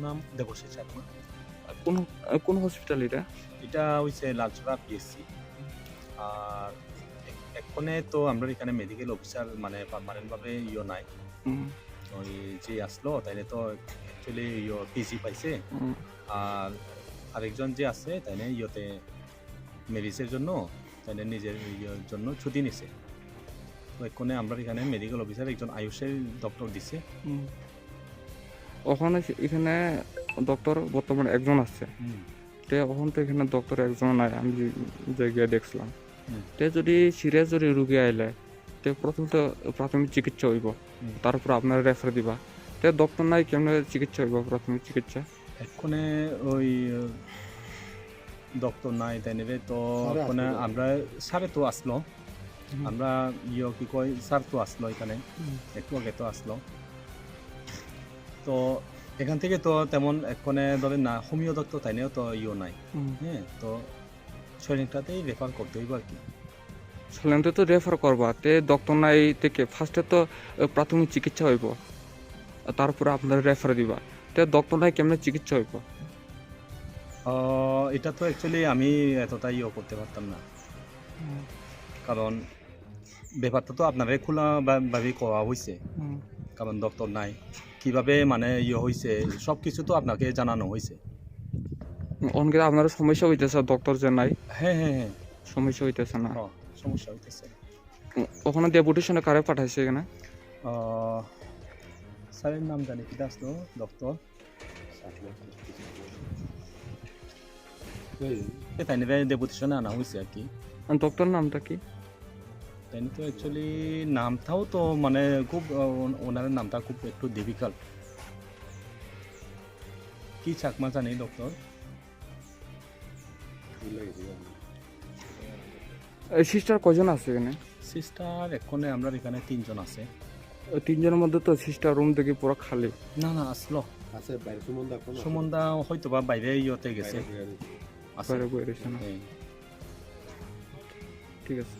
নাম দেবশ্রী চাকমা। কোন কোন হসপিটাল এটা? এটা হইছে লালচরা পিএসসি। আর এক্ষণে তো আমরা এখানে মেডিকেল অফিসার মানে পার্মানেন্ট ভাবে নাই। হুম, ওই যে আসলো তাইলে তো অ্যাকচুয়ালি পিজি পাইছে। হুম। আর আরেকজন যে আছে তাইলে মেডিসের জন্য তাইলে নিজের জন্য ছুটি নিছে। তো এক্ষণে আমরা এখানে মেডিকেল অফিসার একজন আয়ুষের ডক্টর দিছে। হুম। ওখানে এখানে ডক্টর বর্তমানে একজন আছে। হুম, তে ওখান তো এখানে ডক্টর একজন নাই আমি যে গিয়ে দেখছিলাম। হুম, তে যদি সিরিয়াস যদি রুগী আইলে তে প্রথমত প্রাথমিক চিকিৎসা হইব, হুম। তারপর আপনার রেফার দিবা। তে ডক্টর নাই কেমনে চিকিৎসা হইব প্রাথমিক চিকিৎসা? এক্ষণে ওই ডক্টর নাই তাই নেবে তো স্যারে এক্ষণে আসলো আমরা স্যারে তো আসলো। হুম, আমরা কি কয় স্যার তো আসলো এখানে হুম, একটু আগে তো আসলো। তো এখান থেকে তো তেমন এক্ষণে ধরেন না হোমিও ডক্টর তাই নিয়েও তো নাই। হুম। হ্যাঁ, তো সৈনিকটাতেই রেফার করতে হইব আর কি। সাধারণত তো রেফার করবা তে ডক্টর নাই থেকে ফার্স্টে তো প্রাথমিক চিকিৎসা হইব, তারপরে আপনার রেফার দিবা। তে ডক্টর নাই কেমনে চিকিৎসা হইব? এটা তো অ্যাকচুয়ালি আমি এতটা করতে পারতাম না, কারণ ব্যাপারটা তো আপনারে খোলা ভাবে করা হয়েছে, হুম। কারণ ডক্টর নাই কিভাবে মানে হয়েছে সব কিছু তো আপনাকে জানানো হয়েছে। অনেকে আপনার সমস্যা হইতেছে ডক্টর যে নাই, হ্যাঁ, হ্যাঁ, হ্যাঁ, সমস্যা হইতেছে না। সমস্যা হইতেছে। ওখানে ডেপুটেশনে কারে পাঠাইছে এখানে? স্যারের নাম জানি কি আসলো ডক্টর তাই নিয়ে ডেপুটেশনে আনা হয়েছে আর কি। ডক্টর নামটা কি? তাই তো অ্যাকচুয়ালি নামটাও তো মানে খুব ওনার নামটা খুব একটু ডিফিকাল্ট। কি চাকমা জানি ডক্টর। সিস্টার কজন আছে এখানে? সিস্টার এক্ষণে আমরা এখানে 3 জন আছে। তিনজনের মধ্যে তো সিস্টার রুম দেখি পুরো খালি। না, না, আসলো আছে বাইরে সুমন্দা কোন সুমনদা হয়তো বা বাইরে গেছে। বাইরে বইয়ে রয়েছে না। হ্যাঁ। ঠিক আছে।